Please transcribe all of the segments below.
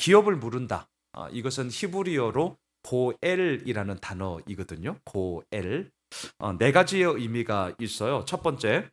기업을 물은다. 이것은 히브리어로 고엘이라는 단어이거든요. 고엘. 네 가지의 의미가 있어요. 첫 번째,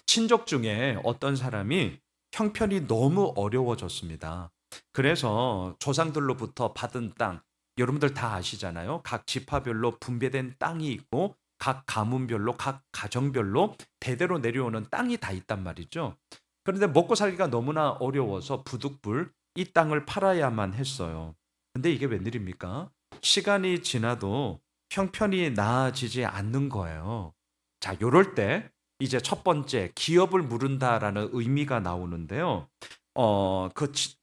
친족 중에 어떤 사람이 형편이 너무 어려워졌습니다. 그래서 조상들로부터 받은 땅, 여러분들 다 아시잖아요. 각 지파별로 분배된 땅이 있고 각 가문별로 각 가정별로 대대로 내려오는 땅이 다 있단 말이죠. 그런데 먹고 살기가 너무나 어려워서 부득불 이 땅을 팔아야만 했어요. 근데 이게 웬일입니까? 시간이 지나도 형편이 나아지지 않는 거예요. 자, 요럴 때 이제 첫 번째 기업을 물은다라는 의미가 나오는데요.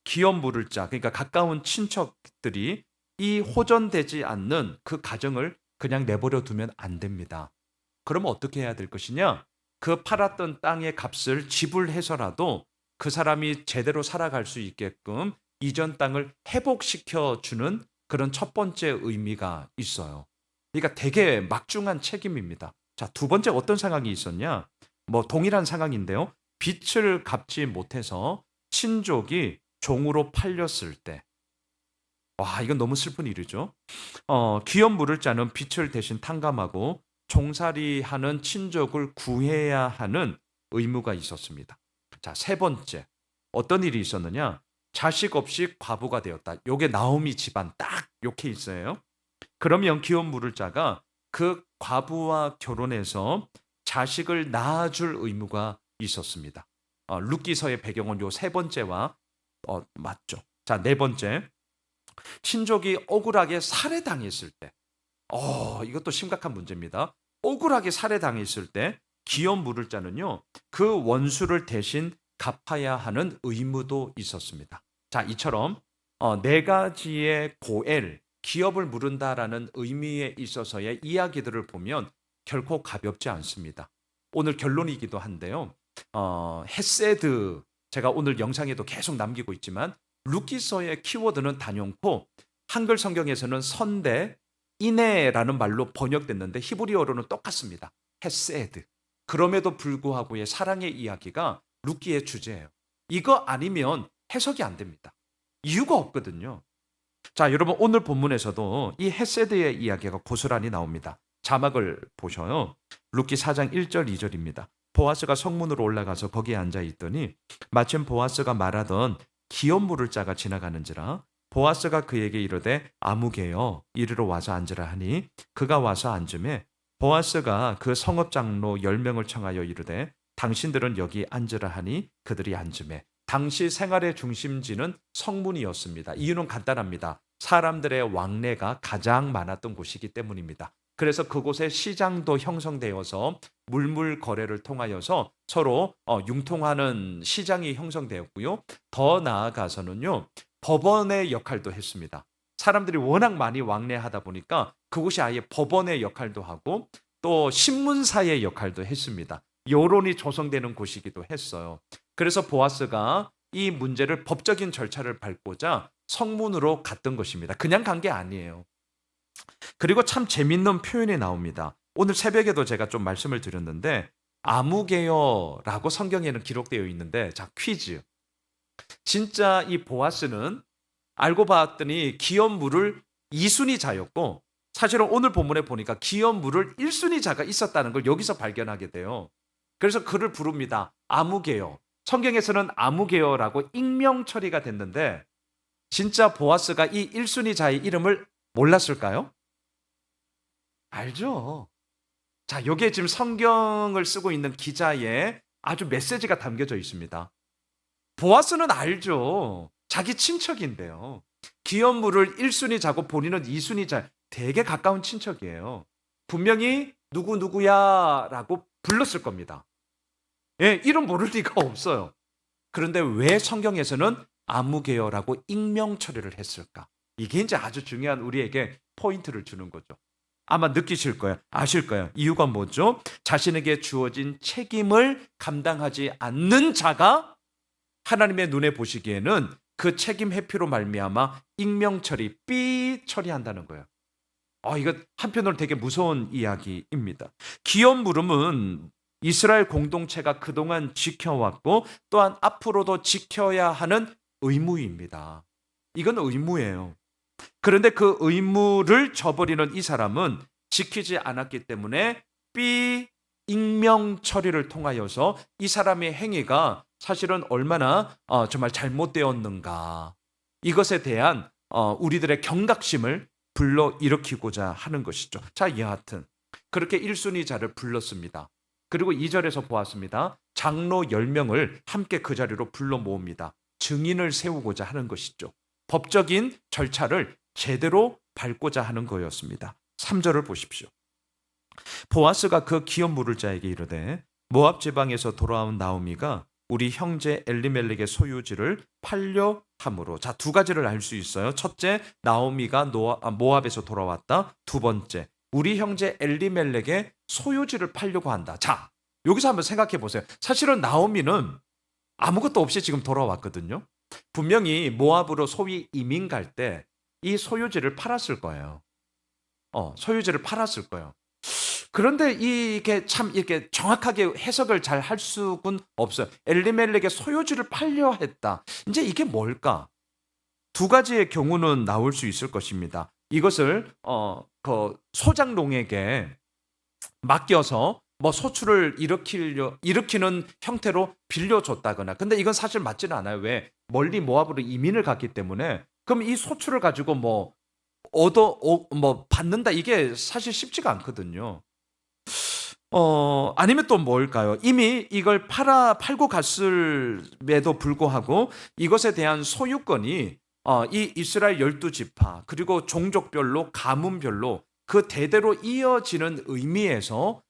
기업 물을 자, 그러니까 가까운 친척들이 이 호전되지 않는 그 가정을 그냥 내버려 두면 안 됩니다. 그러면 어떻게 해야 될 것이냐? 그 팔았던 땅의 값을 지불해서라도 그 사람이 제대로 살아갈 수 있게끔 이전 땅을 회복시켜 주는 그런 첫 번째 의미가 있어요. 그러니까 되게 막중한 책임입니다. 자, 두 번째 어떤 상황이 있었냐? 뭐 동일한 상황인데요. 빚을 갚지 못해서 친족이 종으로 팔렸을 때, 와, 이건 너무 슬픈 일이죠. 기업 물을 자는 빚을 대신 탕감하고 종살이하는 친족을 구해야 하는 의무가 있었습니다. 자, 세 번째. 어떤 일이 있었느냐? 자식 없이 과부가 되었다. 요게 나오미 집안 딱 요 케이스예요. 그러면 기업 물을 자가 그 과부와 결혼해서 자식을 낳아줄 의무가 있었습니다. 룻기서의 배경은 요 세 번째와 맞죠. 자, 네 번째. 친족이 억울하게 살해당했을 때, 이것도 심각한 문제입니다. 억울하게 살해당했을 때 기업 물을 자는요, 그 원수를 대신 갚아야 하는 의무도 있었습니다. 자, 이처럼 네 가지의 고엘, 기업을 물은다라는 의미에 있어서의 이야기들을 보면 결코 가볍지 않습니다. 오늘 결론이기도 한데요. 헤세드, 제가 오늘 영상에도 계속 남기고 있지만 루키서의 키워드는 단연코 한글 성경에서는 선대, 인애라는 말로 번역됐는데 히브리어로는 똑같습니다. 헤세드. 그럼에도 불구하고의 사랑의 이야기가 루키의 주제예요. 이거 아니면 해석이 안 됩니다. 이유가 없거든요. 자, 여러분 오늘 본문에서도 이 헤세드의 이야기가 고스란히 나옵니다. 자막을 보셔요. 룻기 4장 1절 2절입니다. 보아스가 성문으로 올라가서 거기에 앉아 있더니 마침 보아스가 말하던 기업 물을 자가 지나가는지라 보아스가 그에게 이르되 아무개여 이리로 와서 앉으라 하니 그가 와서 앉음에 보아스가 그 성읍 장로 10명을 청하여 이르되 당신들은 여기 앉으라 하니 그들이 앉음에 당시 생활의 중심지는 성문이었습니다. 이유는 간단합니다. 사람들의 왕래가 가장 많았던 곳이기 때문입니다. 그래서 그곳에 시장도 형성되어서 물물 거래를 통하여서 서로 융통하는 시장이 형성되었고요. 더 나아가서는요. 법원의 역할도 했습니다. 사람들이 워낙 많이 왕래하다 보니까 그곳이 아예 법원의 역할도 하고 또 신문사의 역할도 했습니다. 여론이 조성되는 곳이기도 했어요. 그래서 보아스가 이 문제를 법적인 절차를 밟고자 성문으로 갔던 것입니다. 그냥 간 게 아니에요. 그리고 참 재밌는 표현이 나옵니다. 오늘 새벽에도 제가 좀 말씀을 드렸는데 아무개요라고 성경에는 기록되어 있는데, 자, 퀴즈. 진짜 이 보아스는 알고 봤더니 기업 물을 2순위 자였고 사실은 오늘 본문에 보니까 기업 물을 1순위 자가 있었다는 걸 여기서 발견하게 돼요. 그래서 그를 부릅니다. 아무개요. 성경에서는 아무개요라고 익명 처리가 됐는데 진짜 보아스가 이 1순위 자의 이름을 몰랐을까요? 알죠. 자, 여기에 지금 성경을 쓰고 있는 기자의 아주 메시지가 담겨져 있습니다. 보아스는 알죠. 자기 친척인데요. 기업물을 1순위 자고 본인은 2순위 자, 되게 가까운 친척이에요. 분명히 누구누구야라고 불렀을 겁니다. 예, 이름 모를 리가 없어요. 그런데 왜 성경에서는 아무개요라고 익명 처리를 했을까? 이게 이제 아주 중요한 우리에게 포인트를 주는 거죠. 아마 느끼실 거예요. 아실 거예요. 이유가 뭐죠? 자신에게 주어진 책임을 감당하지 않는 자가 하나님의 눈에 보시기에는 그 책임 회피로 말미암아 익명 처리, 삐 처리한다는 거예요. 이거 한편으로 되게 무서운 이야기입니다. 기업 물음은 이스라엘 공동체가 그동안 지켜왔고 또한 앞으로도 지켜야 하는 의무입니다. 이건 의무예요. 그런데 그 의무를 저버리는 이 사람은 지키지 않았기 때문에 익명 처리를 통하여서 이 사람의 행위가 사실은 얼마나 정말 잘못되었는가, 이것에 대한 우리들의 경각심을 불러일으키고자 하는 것이죠. 자, 여하튼 그렇게 1순위자를 불렀습니다. 그리고 2절에서 보았습니다. 장로 10명을 함께 그 자리로 불러 모읍니다. 증인을 세우고자 하는 것이죠. 법적인 절차를 제대로 밟고자 하는 거였습니다. 3절을 보십시오. 보아스가 그 기업 물을 자에게 이르되 모압 지방에서 돌아온 나오미가 우리 형제 엘리멜렉의 소유지를 팔려 함으로. 자, 두 가지를 알 수 있어요. 첫째, 나오미가 모압에서 돌아왔다. 두 번째, 우리 형제 엘리멜렉의 소유지를 팔려고 한다. 자, 여기서 한번 생각해 보세요. 사실은 나오미는 아무것도 없이 지금 돌아왔거든요. 분명히 모압으로 소위 이민 갈 때 이 소유지를 팔았을 거예요. 소유지를 팔았을 거예요. 그런데 이게 참 이렇게 정확하게 해석을 잘 할 수는 없어요. 엘리멜렉의 소유지를 팔려 했다. 이제 이게 뭘까? 두 가지의 경우는 나올 수 있을 것입니다. 이것을 그 소장농에게 맡겨서 뭐 소출을 일으키는 형태로 빌려줬다거나. 근데 이건 사실 맞지는 않아요. 왜? 멀리 모압으로 이민을 갔기 때문에. 그럼 이 소출을 가지고 뭐 받는다, 이게 사실 쉽지가 않거든요. 아니면 또 뭘까요? 이미 이걸 팔고 갔음에도 불구하고 이것에 대한 소유권이 이 이스라엘 12지파 그리고 종족별로 가문별로 그 대대로 이어지는 의미에서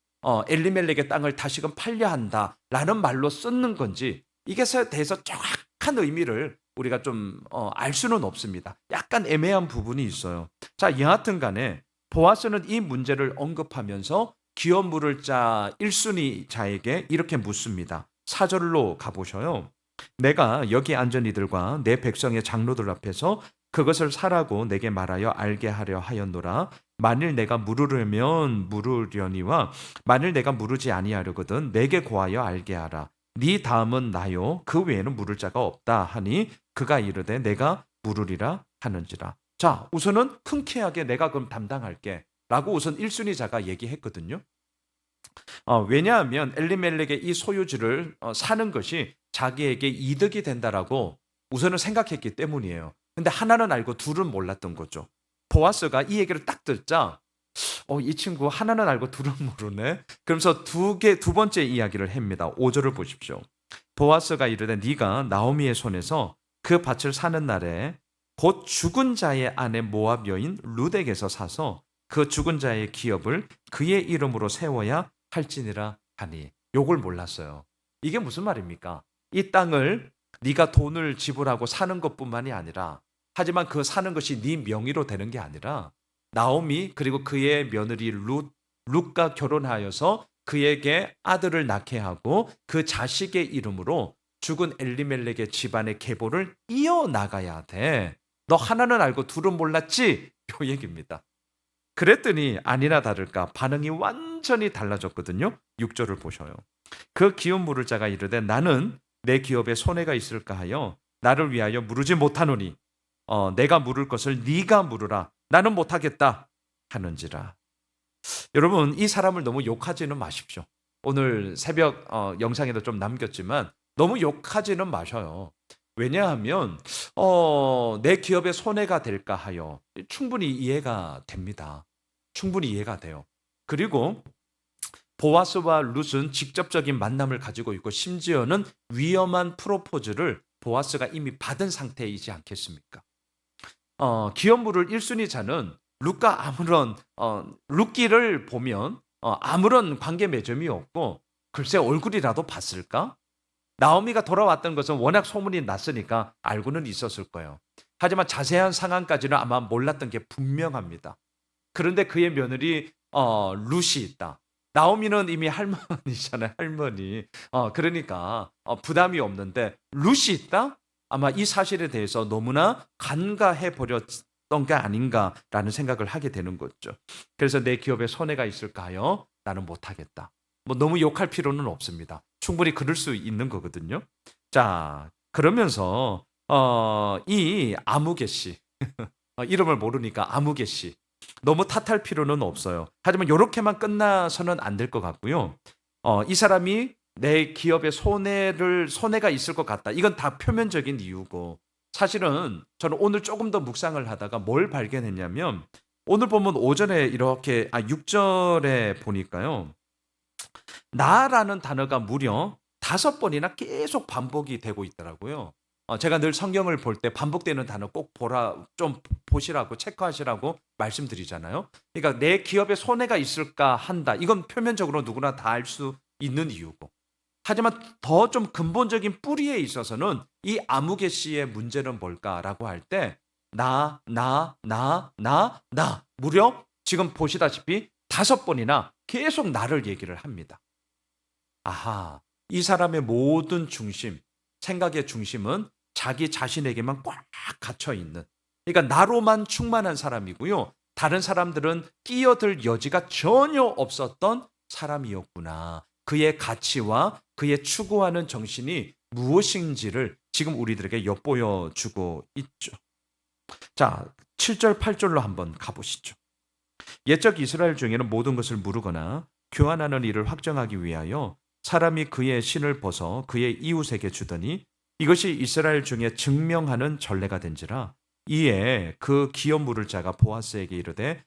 엘리멜렉의 땅을 다시금 팔려 한다라는 말로 쓰는 건지, 이것에 대해서 정확한 의미를 우리가 좀 알 수는 없습니다. 약간 애매한 부분이 있어요. 자, 여하튼 간에 보아스는 이 문제를 언급하면서 기업 물을 자 1순위 자에게 이렇게 묻습니다. 4절로 가보셔요. 내가 여기 앉은 이들과 내 백성의 장로들 앞에서 그것을 사라고 내게 말하여 알게 하려 하였노라. 만일 내가 물으려면 물으려니와 만일 내가 물으지 아니하려거든 내게 고하여 알게 하라. 네 다음은 나요 그 외에는 물을 자가 없다 하니 그가 이르되 내가 물으리라 하는지라. 자, 우선은 흔쾌하게 내가 그럼 담당할게 라고 우선 1순위자가 얘기했거든요. 왜냐하면 엘리멜렉의 이 소유지를 사는 것이 자기에게 이득이 된다라고 우선은 생각했기 때문이에요. 근데 하나는 알고 둘은 몰랐던 거죠. 보아스가 이 얘기를 딱 듣자 이 친구 하나는 알고 둘은 모르네. 그러면서 두 번째 이야기를 합니다. 5절을 보십시오. 보아스가 이르되 네가 나오미의 손에서 그 밭을 사는 날에 곧 죽은 자의 아내 모압 여인 룻에게서 사서 그 죽은 자의 기업을 그의 이름으로 세워야 할지니라 하니. 요걸 몰랐어요. 이게 무슨 말입니까? 이 땅을 네가 돈을 지불하고 사는 것뿐만이 아니라, 하지만 그 사는 것이 네 명의로 되는 게 아니라 나오미 그리고 그의 며느리 룻과 결혼하여서 그에게 아들을 낳게 하고 그 자식의 이름으로 죽은 엘리멜렉의 집안의 계보를 이어나가야 돼. 너 하나는 알고 둘은 몰랐지? 요 얘기입니다. 그랬더니 아니나 다를까 반응이 완전히 달라졌거든요. 6절을 보셔요. 그 기업 물을 자가 이르되 나는 내 기업에 손해가 있을까 하여 나를 위하여 물으지 못하노니 내가 물을 것을 네가 물으라. 나는 못하겠다 하는지라. 여러분, 이 사람을 너무 욕하지는 마십시오. 오늘 새벽 영상에도 좀 남겼지만 너무 욕하지는 마셔요. 왜냐하면 내 기업에 손해가 될까 하여 충분히 이해가 됩니다. 충분히 이해가 돼요. 그리고 보아스와 룻은 직접적인 만남을 가지고 있고 심지어는 위험한 프로포즈를 보아스가 이미 받은 상태이지 않겠습니까? 기업 물을 1순위자는 룻과 아무런 룻기를 보면 아무런 관계 맺음이 없고 글쎄 얼굴이라도 봤을까? 나오미가 돌아왔던 것은 워낙 소문이 났으니까 알고는 있었을 거예요. 하지만 자세한 상황까지는 아마 몰랐던 게 분명합니다. 그런데 그의 며느리 룻이 있다. 나오미는 이미 할머니잖아요. 할머니. 그러니까 부담이 없는데 룻이 있다? 아마 이 사실에 대해서 너무나 간과해 버렸던 게 아닌가라는 생각을 하게 되는 거죠. 그래서 내 기업에 손해가 있을까요? 나는 못하겠다. 뭐 너무 욕할 필요는 없습니다. 충분히 그럴 수 있는 거거든요. 자, 그러면서 이 아무개 씨 이름을 모르니까 아무개 씨 너무 탓할 필요는 없어요. 하지만 요렇게만 끝나서는 안 될 것 같고요. 이 사람이 내 기업에 손해가 있을 것 같다. 이건 다 표면적인 이유고 사실은 저는 오늘 조금 더 묵상을 하다가 뭘 발견했냐면 오늘 보면 오전에 이렇게 6절에 보니까요. 나라는 단어가 무려 5번이나 계속 반복이 되고 있더라고요. 제가 늘 성경을 볼 때 반복되는 단어 꼭 좀 보시라고 체크하시라고 말씀드리잖아요. 그러니까 내 기업에 손해가 있을까 한다. 이건 표면적으로 누구나 다 알 수 있는 이유고. 하지만 더 좀 근본적인 뿌리에 있어서는 이 아무개 씨의 문제는 뭘까라고 할 때 나 무려 지금 보시다시피 5번이나 계속 나를 얘기를 합니다. 아하, 이 사람의 모든 중심, 생각의 중심은 자기 자신에게만 꽉 갇혀 있는. 그러니까 나로만 충만한 사람이고요. 다른 사람들은 끼어들 여지가 전혀 없었던 사람이었구나. 그의 가치와 그의 추구하는 정신이 무엇인지를 지금 우리들에게 엿보여 주고 있죠. 자, 7절, 8절로 한번 가보시죠. 옛적 이스라엘 중에는 모든 것을 무르거나 교환하는 일을 확정하기 위하여 사람이 그의 신을 벗어 그의 이웃에게 주더니 이것이 이스라엘 중에 증명하는 전례가 된지라. 이에 그 기업 물을 자가 보아스에게 이르되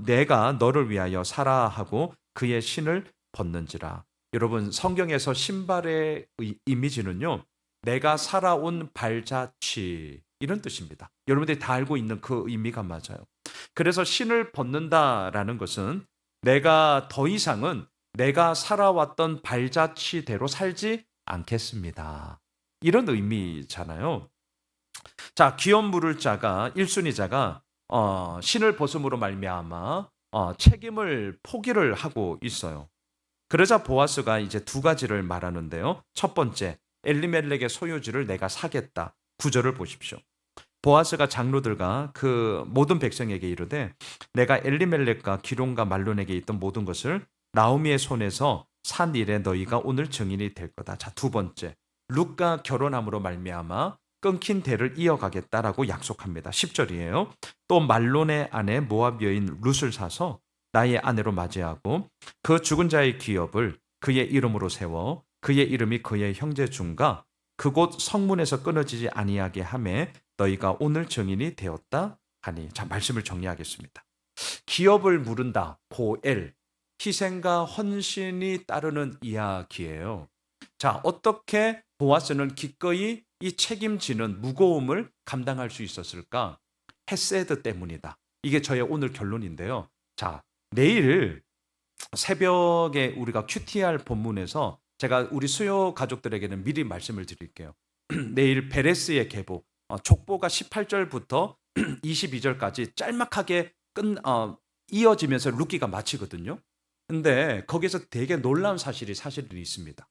내가 너를 위하여 사라 하고 그의 신을 벗는지라. 여러분, 성경에서 신발의 이미지는요, 내가 살아온 발자취 이런 뜻입니다. 여러분들이 다 알고 있는 그 의미가 맞아요. 그래서 신을 벗는다라는 것은 내가 더 이상은 내가 살아왔던 발자취대로 살지 않겠습니다. 이런 의미잖아요. 자, 기업 물을 자가 1순위자가 신을 벗음으로 말미암아 책임을 포기를 하고 있어요. 그러자 보아스가 이제 두 가지를 말하는데요. 첫 번째, 엘리멜렉의 소유지를 내가 사겠다. 9절을 보십시오. 보아스가 장로들과 그 모든 백성에게 이르되 내가 엘리멜렉과 기론과 말론에게 있던 모든 것을 나오미의 손에서 산 일에 너희가 오늘 증인이 될 거다. 자, 두 번째, 룻과 결혼함으로 말미암아 끊긴 대를 이어가겠다라고 약속합니다. 10절이에요. 또 말론의 아내 모압 여인 룻을 사서 나의 아내로 맞이하고 그 죽은 자의 기업을 그의 이름으로 세워 그의 이름이 그의 형제 중과 그곳 성문에서 끊어지지 아니하게 하매 너희가 오늘 증인이 되었다 하니. 자, 말씀을 정리하겠습니다. 기업을 물은다, 보엘, 희생과 헌신이 따르는 이야기예요. 자, 어떻게 보아스는 기꺼이 이 책임지는 무거움을 감당할 수 있었을까? 헤세드 때문이다. 이게 저의 오늘 결론인데요. 자, 내일 새벽에 우리가 QTR 본문에서 제가 우리 수요 가족들에게는 미리 말씀을 드릴게요. 내일 베레스의 계보, 족보가 18절부터 22절까지 짤막하게 이어지면서 룻기가 마치거든요. 근데 거기서 되게 놀라운 사실이 사실은 있습니다.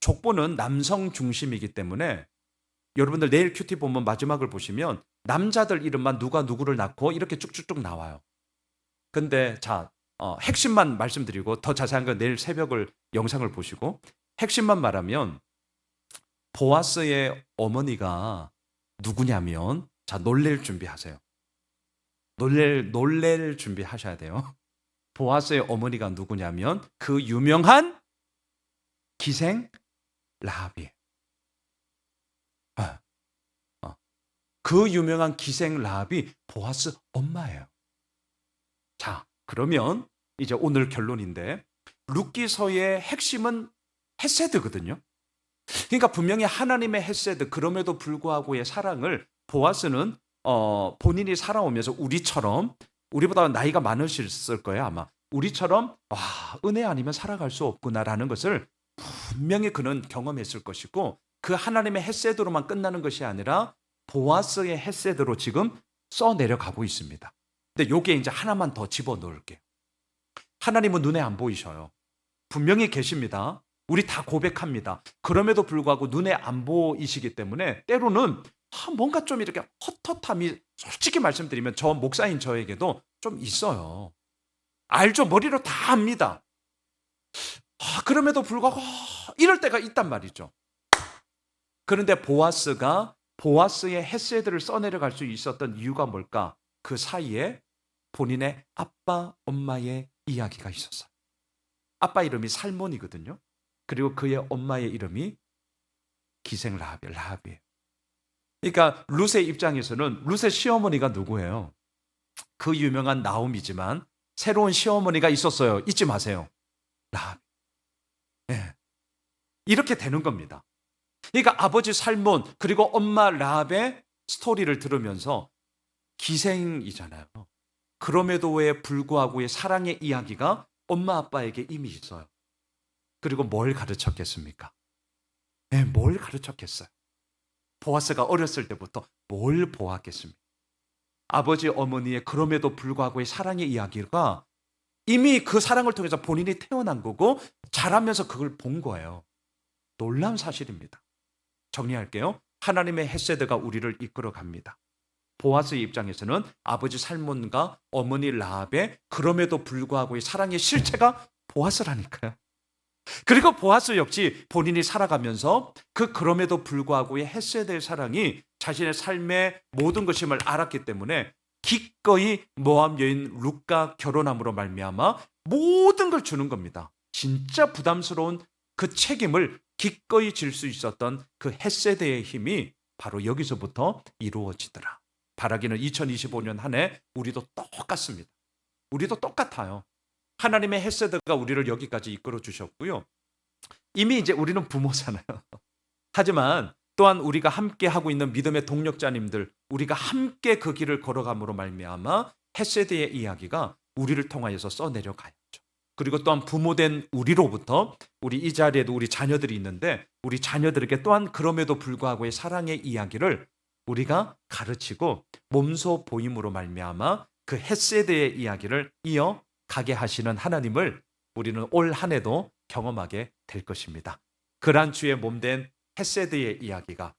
족보는 남성 중심이기 때문에 여러분들 내일 큐티 보면 마지막을 보시면 남자들 이름만 누가 누구를 낳고 이렇게 쭉쭉쭉 나와요. 근데 자, 핵심만 말씀드리고 더 자세한 건 내일 새벽을 영상을 보시고 핵심만 말하면 보아스의 어머니가 누구냐면, 자, 놀랄 준비하세요. 놀랄 준비하셔야 돼요. 보아스의 어머니가 누구냐면 그 유명한 기생 라합이에요. 그 유명한 기생 라합이 보아스 엄마예요. 자, 그러면 이제 오늘 결론인데 룻기서의 핵심은 헤세드거든요. 그러니까 분명히 하나님의 헤세드, 그럼에도 불구하고의 사랑을 보아스는 본인이 살아오면서 우리보다 나이가 많으셨을 거예요 아마. 우리처럼 은혜 아니면 살아갈 수 없구나라는 것을 분명히 그는 경험했을 것이고, 그 하나님의 헤세드로만 끝나는 것이 아니라 보아스의 헤세드로 지금 써내려가고 있습니다. 근데 요게 이제 하나만 더 집어넣을게요. 하나님은 눈에 안 보이셔요. 분명히 계십니다. 우리 다 고백합니다. 그럼에도 불구하고 눈에 안 보이시기 때문에 때로는 뭔가 좀 이렇게 헛헛함이, 솔직히 말씀드리면 저 목사인 저에게도 좀 있어요. 알죠? 머리로 다 압니다. 그럼에도 불구하고 이럴 때가 있단 말이죠. 그런데 보아스가 보아스의 헤세드를 써내려갈 수 있었던 이유가 뭘까? 그 사이에 본인의 아빠, 엄마의 이야기가 있었어요. 아빠 이름이 살몬이거든요. 그리고 그의 엄마의 이름이 기생 라합이에요. 그러니까 룻의 입장에서는 룻의 시어머니가 누구예요? 그 유명한 나옴이지만 새로운 시어머니가 있었어요. 잊지 마세요. 라합. 네. 이렇게 되는 겁니다. 그러니까 아버지 살몬 그리고 엄마 라합의 스토리를 들으면서 기생이잖아요. 그럼에도 왜 불구하고의 사랑의 이야기가 엄마 아빠에게 이미 있어요. 그리고 뭘 가르쳤겠습니까? 네, 뭘 가르쳤겠어요? 보아스가 어렸을 때부터 뭘 보았겠습니까? 아버지 어머니의 그럼에도 불구하고의 사랑의 이야기가 이미 그 사랑을 통해서 본인이 태어난 거고 자라면서 그걸 본 거예요. 놀라운 사실입니다. 정리할게요. 하나님의 헤세드가 우리를 이끌어 갑니다. 보아스의 입장에서는 아버지 살몬과 어머니 라합의 그럼에도 불구하고의 사랑의 실체가 보아스라니까요. 그리고 보아스 역시 본인이 살아가면서 그럼에도 불구하고의 헤세드의 사랑이 자신의 삶의 모든 것임을 알았기 때문에 기꺼이 모압 여인 룻과 결혼함으로 말미암아 모든 걸 주는 겁니다. 진짜 부담스러운 그 책임을 기꺼이 질 수 있었던 그 헤세드의 힘이 바로 여기서부터 이루어지더라. 바라기는 2025년 한 해 우리도 똑같습니다. 우리도 똑같아요. 하나님의 헤세드가 우리를 여기까지 이끌어 주셨고요. 이미 이제 우리는 부모잖아요. 하지만 또한 우리가 함께 하고 있는 믿음의 동력자님들, 우리가 함께 그 길을 걸어감으로 말미암아 헤세드의 이야기가 우리를 통하여서 써내려가야죠. 그리고 또한 부모된 우리로부터 우리 이 자리에도 우리 자녀들이 있는데 우리 자녀들에게 또한 그럼에도 불구하고의 사랑의 이야기를 우리가 가르치고 몸소 보임으로 말미암아 그 헤세드의 이야기를 이어가게 하시는 하나님을 우리는 올 한 해도 경험하게 될 것입니다. 그란 주의 몸된 헤세드의 이야기가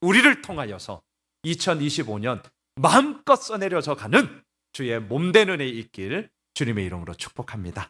우리를 통하여서 2025년 마음껏 써내려져 가는 주의 몸된 은혜 있길 주님의 이름으로 축복합니다.